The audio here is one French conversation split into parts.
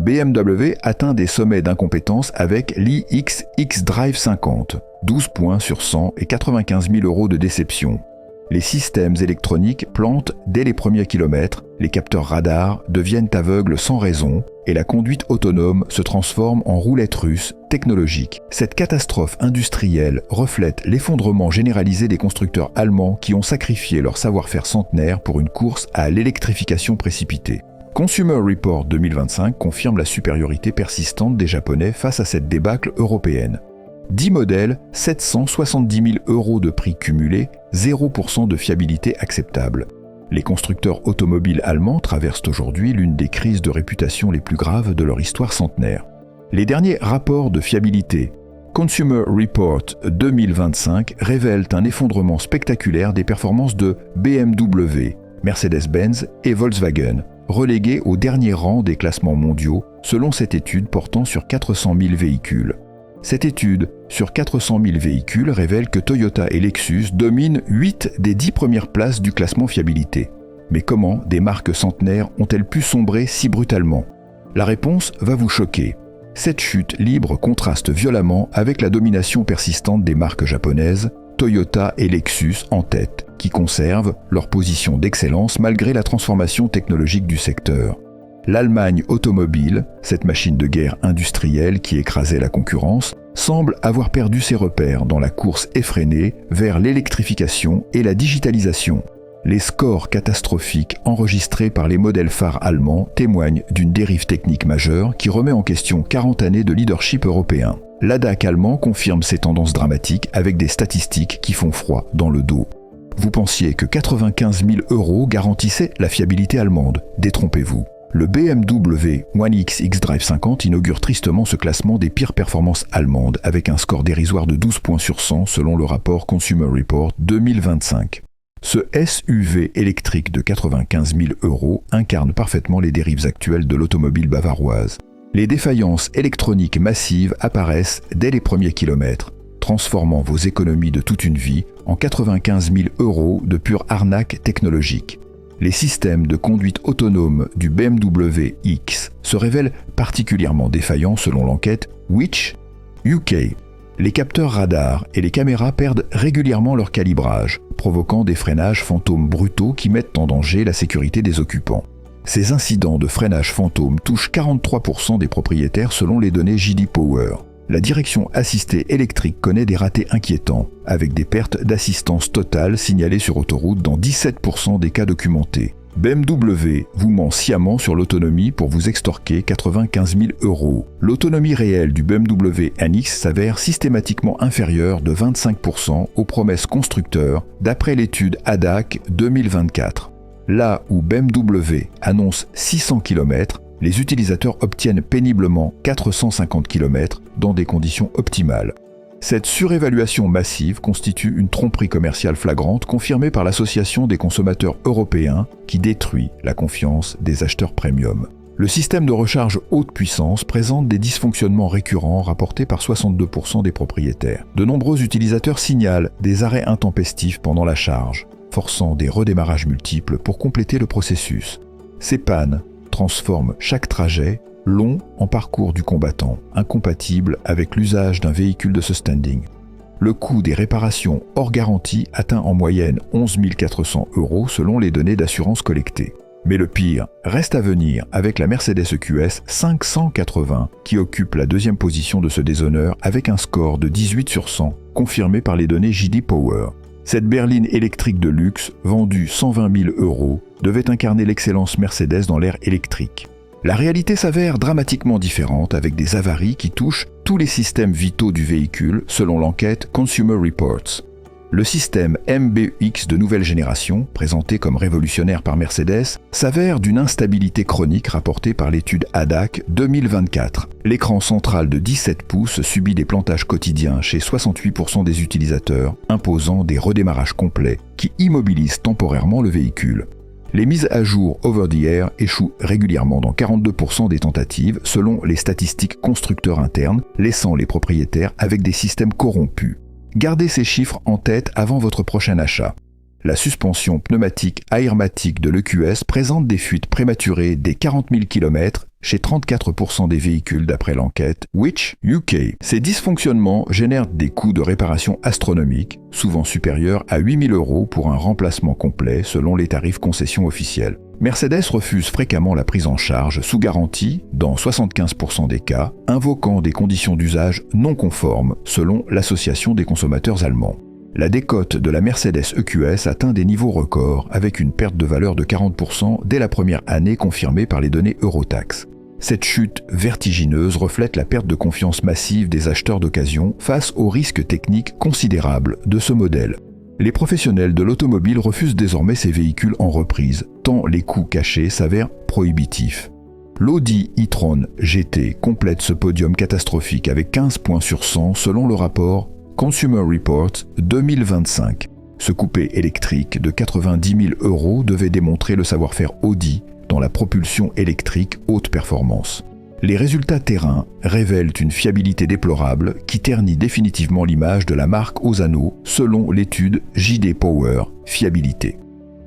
BMW atteint des sommets d'incompétence avec l'iX xDrive 50, 12 points sur 100 et 95 000 € de déception. Les systèmes électroniques plantent dès les premiers kilomètres, les capteurs radars deviennent aveugles sans raison et la conduite autonome se transforme en roulette russe technologique. Cette catastrophe industrielle reflète l'effondrement généralisé des constructeurs allemands qui ont sacrifié leur savoir-faire centenaire pour une course à l'électrification précipitée. Consumer Report 2025 confirme la supériorité persistante des Japonais face à cette débâcle européenne. 10 modèles, 770 000 € de prix cumulé, 0% de fiabilité acceptable. Les constructeurs automobiles allemands traversent aujourd'hui l'une des crises de réputation les plus graves de leur histoire centenaire. Les derniers rapports de fiabilité, Consumer Report 2025, révèlent un effondrement spectaculaire des performances de BMW, Mercedes-Benz et Volkswagen, relégués au dernier rang des classements mondiaux selon cette étude portant sur 400 000 véhicules. Cette étude sur 400 000 véhicules révèle que Toyota et Lexus dominent 8 des 10 premières places du classement fiabilité. Mais comment des marques centenaires ont-elles pu sombrer si brutalement? La réponse va vous choquer. Cette chute libre contraste violemment avec la domination persistante des marques japonaises, Toyota et Lexus en tête, qui conservent leur position d'excellence malgré la transformation technologique du secteur. L'Allemagne automobile, cette machine de guerre industrielle qui écrasait la concurrence, semble avoir perdu ses repères dans la course effrénée vers l'électrification et la digitalisation. Les scores catastrophiques enregistrés par les modèles phares allemands témoignent d'une dérive technique majeure qui remet en question 40 années de leadership européen. L'ADAC allemand confirme ces tendances dramatiques avec des statistiques qui font froid dans le dos. Vous pensiez que 95 000 € garantissaient la fiabilité allemande, détrompez-vous. Le BMW One X xDrive 50 inaugure tristement ce classement des pires performances allemandes avec un score dérisoire de 12 points sur 100 selon le rapport Consumer Report 2025. Ce SUV électrique de 95 000 € incarne parfaitement les dérives actuelles de l'automobile bavaroise. Les défaillances électroniques massives apparaissent dès les premiers kilomètres, transformant vos économies de toute une vie en 95 000 € de pure arnaque technologique. Les systèmes de conduite autonome du BMW X se révèlent particulièrement défaillants selon l'enquête Which UK. Les capteurs radars et les caméras perdent régulièrement leur calibrage, provoquant des freinages fantômes brutaux qui mettent en danger la sécurité des occupants. Ces incidents de freinage fantôme touchent 43% des propriétaires selon les données J.D. Power. La direction assistée électrique connaît des ratés inquiétants, avec des pertes d'assistance totale signalées sur autoroute dans 17% des cas documentés. BMW vous ment sciemment sur l'autonomie pour vous extorquer 95 000 €. L'autonomie réelle du BMW NX s'avère systématiquement inférieure de 25% aux promesses constructeurs d'après l'étude ADAC 2024. Là où BMW annonce 600 km, les utilisateurs obtiennent péniblement 450 km dans des conditions optimales. Cette surévaluation massive constitue une tromperie commerciale flagrante confirmée par l'Association des consommateurs européens qui détruit la confiance des acheteurs premium. Le système de recharge haute puissance présente des dysfonctionnements récurrents rapportés par 62% des propriétaires. De nombreux utilisateurs signalent des arrêts intempestifs pendant la charge, forçant des redémarrages multiples pour compléter le processus. Ces pannes transforment chaque trajet long en parcours du combattant, incompatible avec l'usage d'un véhicule de ce standing. Le coût des réparations hors garantie atteint en moyenne 11 400 € selon les données d'assurance collectées. Mais le pire reste à venir avec la Mercedes EQS 580 qui occupe la deuxième position de ce déshonneur avec un score de 18 sur 100, confirmé par les données J.D. Power. Cette berline électrique de luxe, vendue 120 000 €, devait incarner l'excellence Mercedes dans l'ère électrique. La réalité s'avère dramatiquement différente avec des avaries qui touchent tous les systèmes vitaux du véhicule selon l'enquête Consumer Reports. Le système MBUX de nouvelle génération, présenté comme révolutionnaire par Mercedes, s'avère d'une instabilité chronique rapportée par l'étude ADAC 2024. L'écran central de 17 pouces subit des plantages quotidiens chez 68% des utilisateurs, imposant des redémarrages complets qui immobilisent temporairement le véhicule. Les mises à jour over-the-air échouent régulièrement dans 42% des tentatives selon les statistiques constructeurs internes, laissant les propriétaires avec des systèmes corrompus. Gardez ces chiffres en tête avant votre prochain achat. La suspension pneumatique aérmatique de l'EQS présente des fuites prématurées dès 40 000 km chez 34% des véhicules d'après l'enquête Which UK. Ces dysfonctionnements génèrent des coûts de réparation astronomiques, souvent supérieurs à 8 000 € pour un remplacement complet selon les tarifs concession officiels. Mercedes refuse fréquemment la prise en charge sous garantie dans 75% des cas, invoquant des conditions d'usage non conformes selon l'Association des consommateurs allemands. La décote de la Mercedes EQS atteint des niveaux records avec une perte de valeur de 40% dès la première année confirmée par les données Eurotax. Cette chute vertigineuse reflète la perte de confiance massive des acheteurs d'occasion face aux risques techniques considérables de ce modèle. Les professionnels de l'automobile refusent désormais ces véhicules en reprise, tant les coûts cachés s'avèrent prohibitifs. L'Audi e-tron GT complète ce podium catastrophique avec 15 points sur 100 selon le rapport Consumer Reports 2025. Ce coupé électrique de 90 000 € devait démontrer le savoir-faire Audi dans la propulsion électrique haute performance. Les résultats terrain révèlent une fiabilité déplorable qui ternit définitivement l'image de la marque aux anneaux selon l'étude JD Power Fiabilité.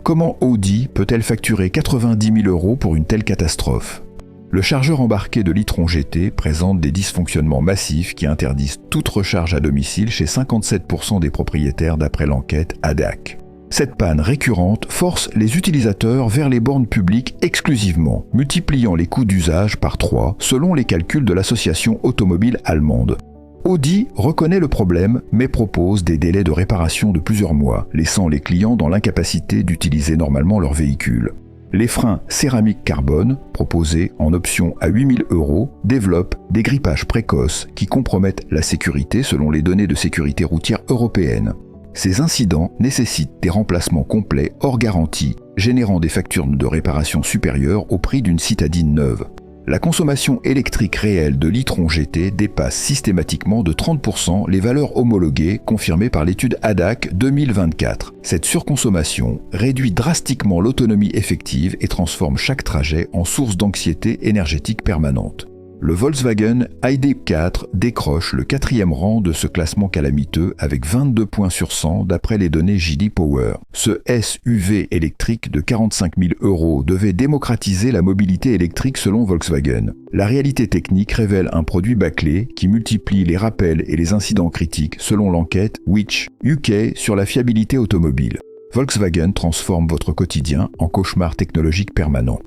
Comment Audi peut-elle facturer 90 000 € pour une telle catastrophe ? Le chargeur embarqué de l'e-tron GT présente des dysfonctionnements massifs qui interdisent toute recharge à domicile chez 57% des propriétaires d'après l'enquête ADAC. Cette panne récurrente force les utilisateurs vers les bornes publiques exclusivement, multipliant les coûts d'usage par 3 selon les calculs de l'association automobile allemande. Audi reconnaît le problème mais propose des délais de réparation de plusieurs mois, laissant les clients dans l'incapacité d'utiliser normalement leur véhicule. Les freins céramique carbone, proposés en option à 8 000 €, développent des grippages précoces qui compromettent la sécurité selon les données de sécurité routière européennes. Ces incidents nécessitent des remplacements complets hors garantie, générant des factures de réparation supérieures au prix d'une citadine neuve. La consommation électrique réelle de l'e-tron GT dépasse systématiquement de 30% les valeurs homologuées confirmées par l'étude ADAC 2024. Cette surconsommation réduit drastiquement l'autonomie effective et transforme chaque trajet en source d'anxiété énergétique permanente. Le Volkswagen ID.4 décroche le 4e rang de ce classement calamiteux avec 22 points sur 100 d'après les données JD Power. Ce SUV électrique de 45 000 € devait démocratiser la mobilité électrique selon Volkswagen. La réalité technique révèle un produit bâclé qui multiplie les rappels et les incidents critiques selon l'enquête Which UK sur la fiabilité automobile. Volkswagen transforme votre quotidien en cauchemar technologique permanent.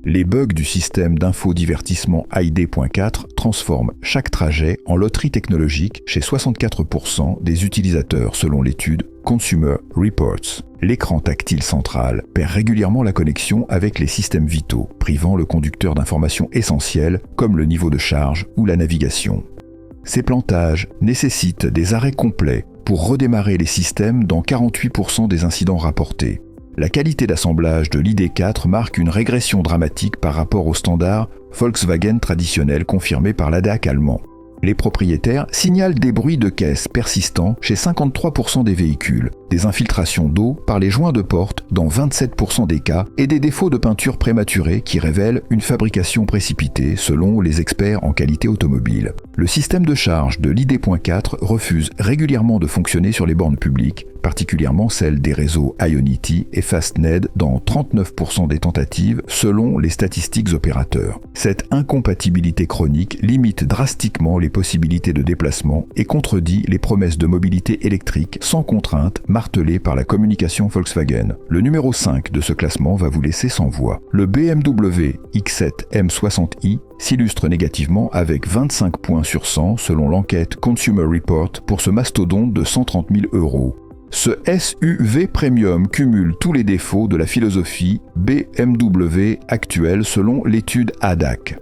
Les bugs du système d'infodivertissement ID.4 transforment chaque trajet en loterie technologique chez 64% des utilisateurs selon l'étude Consumer Reports. L'écran tactile central perd régulièrement la connexion avec les systèmes vitaux, privant le conducteur d'informations essentielles comme le niveau de charge ou la navigation. Ces plantages nécessitent des arrêts complets pour redémarrer les systèmes dans 48% des incidents rapportés. La qualité d'assemblage de l'ID4 marque une régression dramatique par rapport au standard Volkswagen traditionnel confirmé par l'ADAC allemand. Les propriétaires signalent des bruits de caisse persistants chez 53% des véhicules, des infiltrations d'eau par les joints de porte dans 27% des cas et des défauts de peinture prématurés qui révèlent une fabrication précipitée selon les experts en qualité automobile. Le système de charge de l'ID.4 refuse régulièrement de fonctionner sur les bornes publiques, particulièrement celles des réseaux Ionity et Fastned dans 39% des tentatives selon les statistiques opérateurs. Cette incompatibilité chronique limite drastiquement les possibilités de déplacement et contredit les promesses de mobilité électrique sans contrainte martelées par la communication Volkswagen. Le numéro 5 de ce classement va vous laisser sans voix. Le BMW X7 M60i s'illustre négativement avec 25 points sur 100 selon l'enquête Consumer Report pour ce mastodonte de 130 000 €. Ce SUV Premium cumule tous les défauts de la philosophie BMW actuelle selon l'étude ADAC.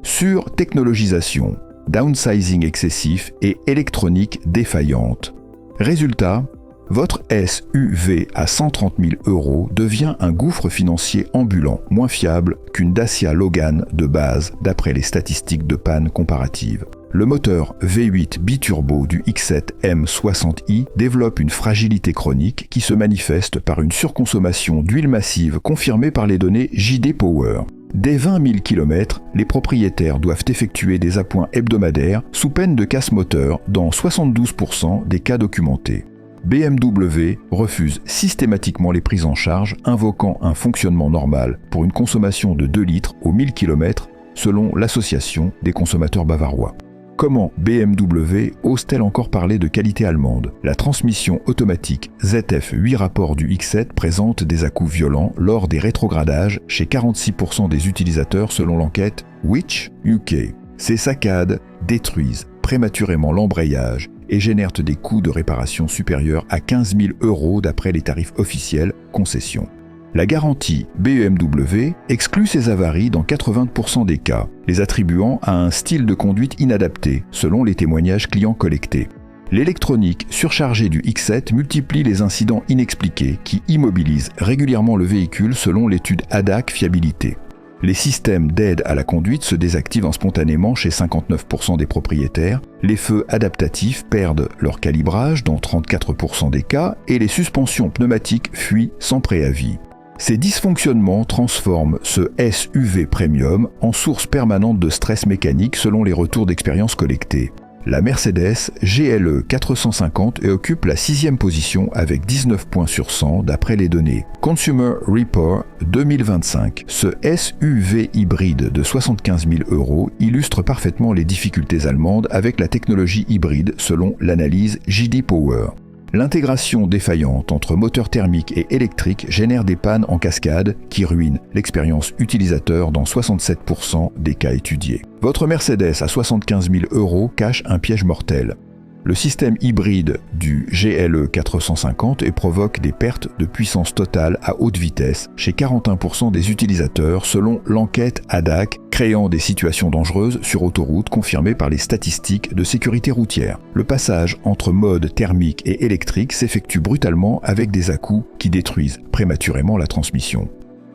Sur-technologisation, downsizing excessif et électronique défaillante. Résultat, votre SUV à 130 000 € devient un gouffre financier ambulant, moins fiable qu'une Dacia Logan de base d'après les statistiques de panne comparatives. Le moteur V8 biturbo du X7 M60i développe une fragilité chronique qui se manifeste par une surconsommation d'huile massive confirmée par les données JD Power. Dès 20 000 km, les propriétaires doivent effectuer des appoints hebdomadaires sous peine de casse moteur dans 72% des cas documentés. BMW refuse systématiquement les prises en charge, invoquant un fonctionnement normal pour une consommation de 2 litres au 1000 km, selon l'Association des consommateurs bavarois. Comment BMW ose-t-elle encore parler de qualité allemande? La transmission automatique ZF 8 rapports du X7 présente des à-coups violents lors des rétrogradages chez 46% des utilisateurs selon l'enquête Which UK. Ces saccades détruisent prématurément l'embrayage et génèrent des coûts de réparation supérieurs à 15 000 € d'après les tarifs officiels concession. La garantie BMW exclut ces avaries dans 80% des cas, les attribuant à un style de conduite inadapté, selon les témoignages clients collectés. L'électronique surchargée du X7 multiplie les incidents inexpliqués qui immobilisent régulièrement le véhicule selon l'étude ADAC fiabilité. Les systèmes d'aide à la conduite se désactivent spontanément chez 59% des propriétaires, les feux adaptatifs perdent leur calibrage dans 34% des cas et les suspensions pneumatiques fuient sans préavis. Ces dysfonctionnements transforment ce SUV Premium en source permanente de stress mécanique selon les retours d'expérience collectés. La Mercedes GLE 450 occupe la 6e position avec 19 points sur 100 d'après les données Consumer Report 2025. Ce SUV hybride de 75 000 € illustre parfaitement les difficultés allemandes avec la technologie hybride selon l'analyse JD Power. L'intégration défaillante entre moteur thermique et électrique génère des pannes en cascade qui ruinent l'expérience utilisateur dans 67% des cas étudiés. Votre Mercedes à 75 000 € cache un piège mortel. Le système hybride du GLE 450 provoque des pertes de puissance totale à haute vitesse chez 41% des utilisateurs selon l'enquête ADAC, créant des situations dangereuses sur autoroute confirmées par les statistiques de sécurité routière. Le passage entre mode thermique et électrique s'effectue brutalement avec des à-coups qui détruisent prématurément la transmission.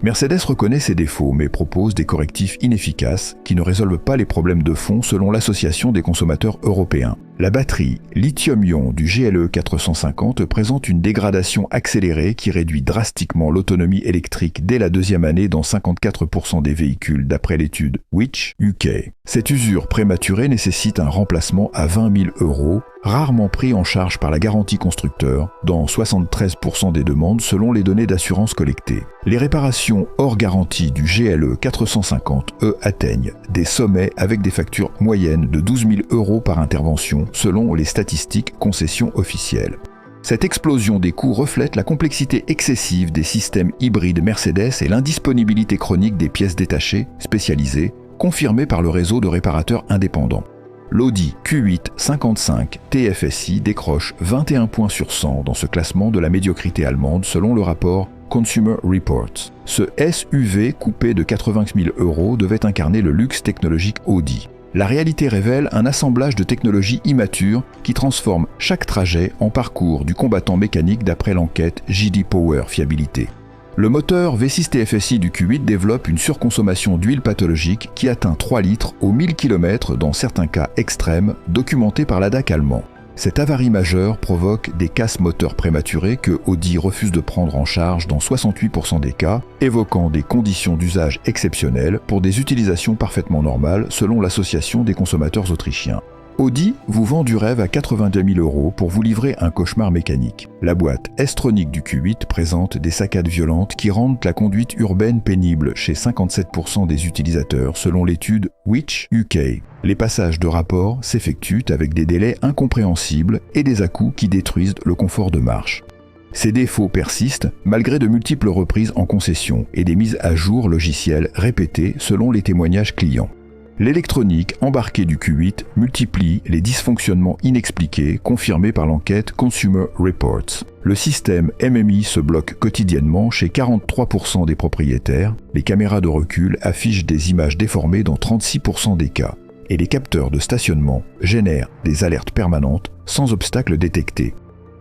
Mercedes reconnaît ses défauts mais propose des correctifs inefficaces qui ne résolvent pas les problèmes de fond selon l'Association des consommateurs européens. La batterie lithium-ion du GLE 450 présente une dégradation accélérée qui réduit drastiquement l'autonomie électrique dès la 2e année dans 54% des véhicules d'après l'étude Which UK. Cette usure prématurée nécessite un remplacement à 20 000 €, rarement pris en charge par la garantie constructeur, dans 73% des demandes selon les données d'assurance collectées. Les réparations hors garantie du GLE 450, atteignent des sommets avec des factures moyennes de 12 000 € par intervention, selon les statistiques concessions officielles. Cette explosion des coûts reflète la complexité excessive des systèmes hybrides Mercedes et l'indisponibilité chronique des pièces détachées, spécialisées, confirmée par le réseau de réparateurs indépendants. L'Audi Q8 55 TFSI décroche 21 points sur 100 dans ce classement de la médiocrité allemande selon le rapport Consumer Reports. Ce SUV coupé de 80 000 € devait incarner le luxe technologique Audi. La réalité révèle un assemblage de technologies immatures qui transforme chaque trajet en parcours du combattant mécanique d'après l'enquête JD Power Fiabilité. Le moteur V6 TFSI du Q8 développe une surconsommation d'huile pathologique qui atteint 3 litres au 1000 km dans certains cas extrêmes documentés par l'ADAC allemand. Cette avarie majeure provoque des casses moteurs prématurées que Audi refuse de prendre en charge dans 68% des cas, évoquant des conditions d'usage exceptionnelles pour des utilisations parfaitement normales selon l'Association des consommateurs autrichiens. Audi vous vend du rêve à 82 000 € pour vous livrer un cauchemar mécanique. La boîte S-Tronic du Q8 présente des saccades violentes qui rendent la conduite urbaine pénible chez 57% des utilisateurs selon l'étude Which UK. Les passages de rapport s'effectuent avec des délais incompréhensibles et des à-coups qui détruisent le confort de marche. Ces défauts persistent malgré de multiples reprises en concession et des mises à jour logicielles répétées selon les témoignages clients. L'électronique embarquée du Q8 multiplie les dysfonctionnements inexpliqués confirmés par l'enquête Consumer Reports. Le système MMI se bloque quotidiennement chez 43% des propriétaires, les caméras de recul affichent des images déformées dans 36% des cas, et les capteurs de stationnement génèrent des alertes permanentes sans obstacle détecté.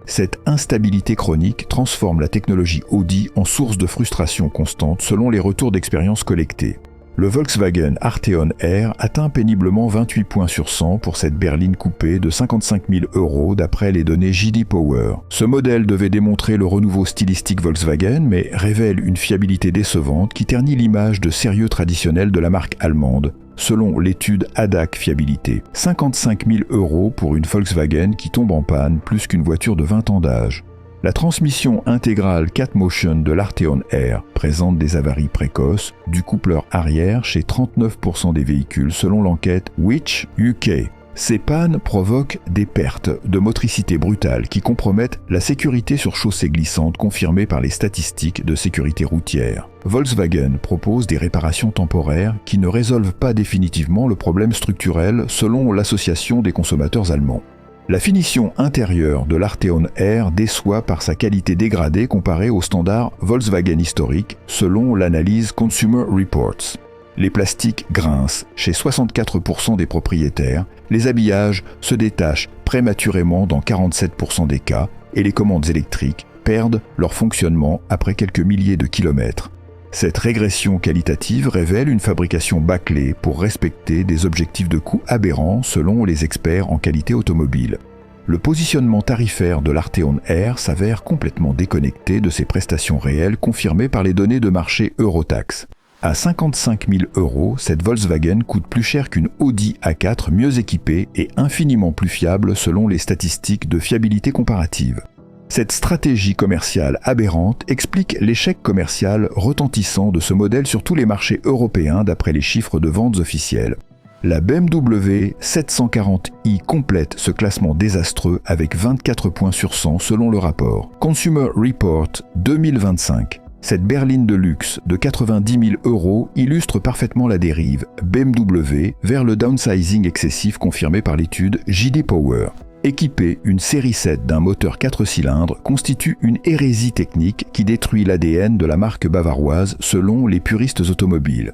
Cette instabilité chronique transforme la technologie Audi en source de frustration constante selon les retours d'expérience collectés. Le Volkswagen Arteon R atteint péniblement 28 points sur 100 pour cette berline coupée de 55 000 € d'après les données J.D. Power. Ce modèle devait démontrer le renouveau stylistique Volkswagen, mais révèle une fiabilité décevante qui ternit l'image de sérieux traditionnel de la marque allemande, selon l'étude ADAC Fiabilité. 55 000 € pour une Volkswagen qui tombe en panne plus qu'une voiture de 20 ans d'âge. La transmission intégrale 4Motion de l'Arteon R présente des avaries précoces du coupleur arrière chez 39% des véhicules selon l'enquête Which UK. Ces pannes provoquent des pertes de motricité brutale qui compromettent la sécurité sur chaussée glissante confirmée par les statistiques de sécurité routière. Volkswagen propose des réparations temporaires qui ne résolvent pas définitivement le problème structurel selon l'Association des consommateurs allemands. La finition intérieure de l'Arteon R déçoit par sa qualité dégradée comparée aux standards Volkswagen historiques selon l'analyse Consumer Reports. Les plastiques grincent chez 64% des propriétaires, les habillages se détachent prématurément dans 47% des cas et les commandes électriques perdent leur fonctionnement après quelques milliers de kilomètres. Cette régression qualitative révèle une fabrication bâclée pour respecter des objectifs de coût aberrants selon les experts en qualité automobile. Le positionnement tarifaire de l'Arteon R s'avère complètement déconnecté de ses prestations réelles confirmées par les données de marché Eurotax. À 55 000 €, cette Volkswagen coûte plus cher qu'une Audi A4 mieux équipée et infiniment plus fiable selon les statistiques de fiabilité comparative. Cette stratégie commerciale aberrante explique l'échec commercial retentissant de ce modèle sur tous les marchés européens d'après les chiffres de ventes officiels. La BMW 740i complète ce classement désastreux avec 24 points sur 100 selon le rapport Consumer Report 2025. Cette berline de luxe de 90 000 € illustre parfaitement la dérive BMW vers le downsizing excessif confirmé par l'étude J.D. Power. Équiper une série 7 d'un moteur 4 cylindres constitue une hérésie technique qui détruit l'ADN de la marque bavaroise selon les puristes automobiles.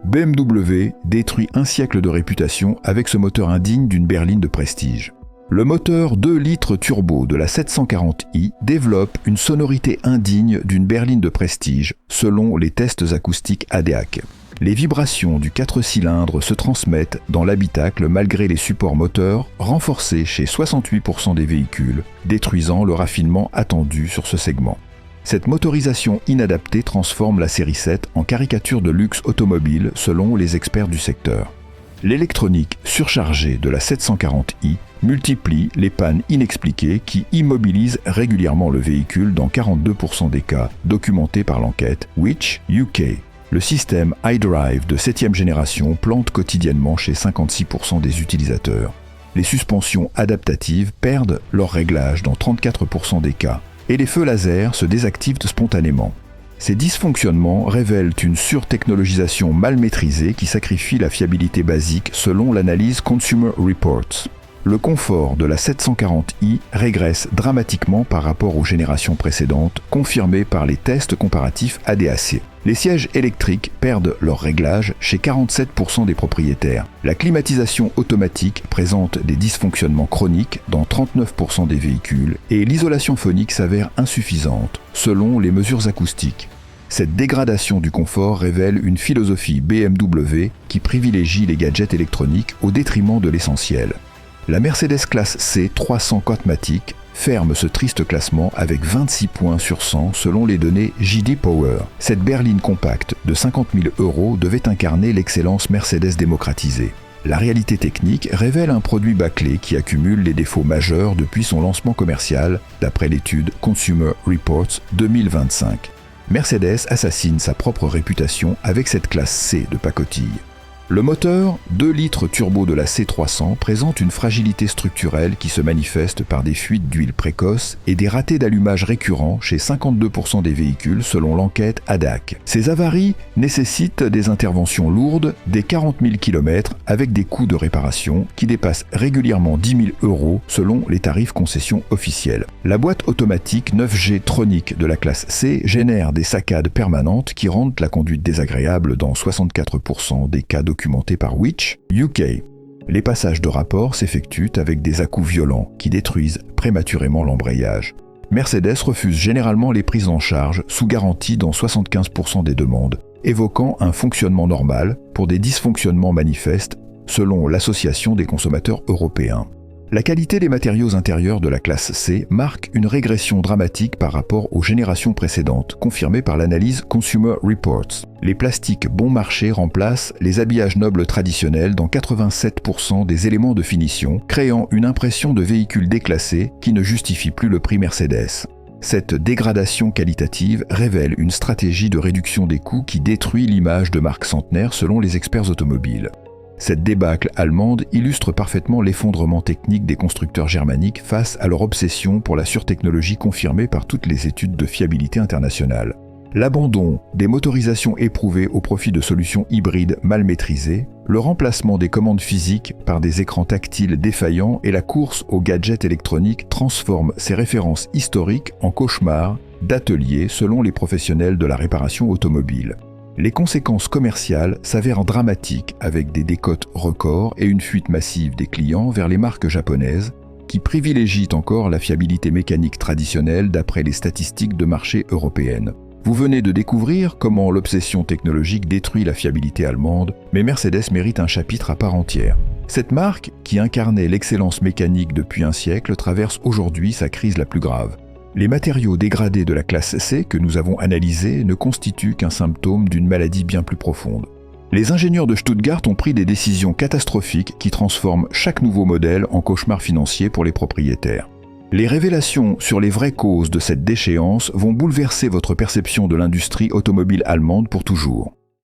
BMW détruit un siècle de réputation avec ce moteur indigne d'une berline de prestige. Le moteur 2 litres turbo de la 740i développe une sonorité indigne d'une berline de prestige selon les tests acoustiques ADAC. Les vibrations du 4 cylindres se transmettent dans l'habitacle malgré les supports moteurs renforcés chez 68% des véhicules, détruisant le raffinement attendu sur ce segment. Cette motorisation inadaptée transforme la série 7 en caricature de luxe automobile selon les experts du secteur. L'électronique surchargée de la 740i multiplie les pannes inexpliquées qui immobilisent régulièrement le véhicule dans 42% des cas documentés par l'enquête Which UK. Le système iDrive de 7e génération plante quotidiennement chez 56% des utilisateurs. Les suspensions adaptatives perdent leur réglage dans 34% des cas et les feux laser se désactivent spontanément. Ces dysfonctionnements révèlent une surtechnologisation mal maîtrisée qui sacrifie la fiabilité basique selon l'analyse Consumer Reports. Le confort de la 740i régresse dramatiquement par rapport aux générations précédentes, confirmé par les tests comparatifs ADAC. Les sièges électriques perdent leur réglage chez 47% des propriétaires. La climatisation automatique présente des dysfonctionnements chroniques dans 39% des véhicules et l'isolation phonique s'avère insuffisante, selon les mesures acoustiques. Cette dégradation du confort révèle une philosophie BMW qui privilégie les gadgets électroniques au détriment de l'essentiel. La Mercedes classe C 300 Cotmatic ferme ce triste classement avec 26 points sur 100 selon les données J.D. Power. Cette berline compacte de 50 000 € devait incarner l'excellence Mercedes démocratisée. La réalité technique révèle un produit bâclé qui accumule les défauts majeurs depuis son lancement commercial, d'après l'étude Consumer Reports 2025. Mercedes assassine sa propre réputation avec cette classe C de pacotille. Le moteur 2 litres turbo de la C300 présente une fragilité structurelle qui se manifeste par des fuites d'huile précoces et des ratés d'allumage récurrents chez 52% des véhicules selon l'enquête ADAC. Ces avaries nécessitent des interventions lourdes des 40 000 km avec des coûts de réparation qui dépassent régulièrement 10 000 € selon les tarifs concession officiels. La boîte automatique 9G Tronic de la classe C génère des saccades permanentes qui rendent la conduite désagréable dans 64% des cas documentés par Which UK. Les passages de rapport s'effectuent avec des à-coups violents qui détruisent prématurément l'embrayage. Mercedes refuse généralement les prises en charge sous garantie dans 75% des demandes, évoquant un fonctionnement normal pour des dysfonctionnements manifestes, selon l'Association des consommateurs européens. La qualité des matériaux intérieurs de la classe C marque une régression dramatique par rapport aux générations précédentes, confirmée par l'analyse Consumer Reports. Les plastiques bon marché remplacent les habillages nobles traditionnels dans 87% des éléments de finition, créant une impression de véhicule déclassé qui ne justifie plus le prix Mercedes. Cette dégradation qualitative révèle une stratégie de réduction des coûts qui détruit l'image de marque centenaire selon les experts automobiles. Cette débâcle allemande illustre parfaitement l'effondrement technique des constructeurs germaniques face à leur obsession pour la surtechnologie confirmée par toutes les études de fiabilité internationale. L'abandon des motorisations éprouvées au profit de solutions hybrides mal maîtrisées, le remplacement des commandes physiques par des écrans tactiles défaillants et la course aux gadgets électroniques transforment ces références historiques en cauchemars d'atelier selon les professionnels de la réparation automobile. Les conséquences commerciales s'avèrent dramatiques avec des décotes records et une fuite massive des clients vers les marques japonaises qui privilégient encore la fiabilité mécanique traditionnelle d'après les statistiques de marché européennes. Vous venez de découvrir comment l'obsession technologique détruit la fiabilité allemande, mais Mercedes mérite un chapitre à part entière. Cette marque, qui incarnait l'excellence mécanique depuis un siècle, traverse aujourd'hui sa crise la plus grave. Les matériaux dégradés de la classe C que nous avons analysés ne constituent qu'un symptôme d'une maladie bien plus profonde. Les ingénieurs de Stuttgart ont pris des décisions catastrophiques qui transforment chaque nouveau modèle en cauchemar financier pour les propriétaires. Les révélations sur les vraies causes de cette déchéance vont bouleverser votre perception de l'industrie automobile allemande pour toujours.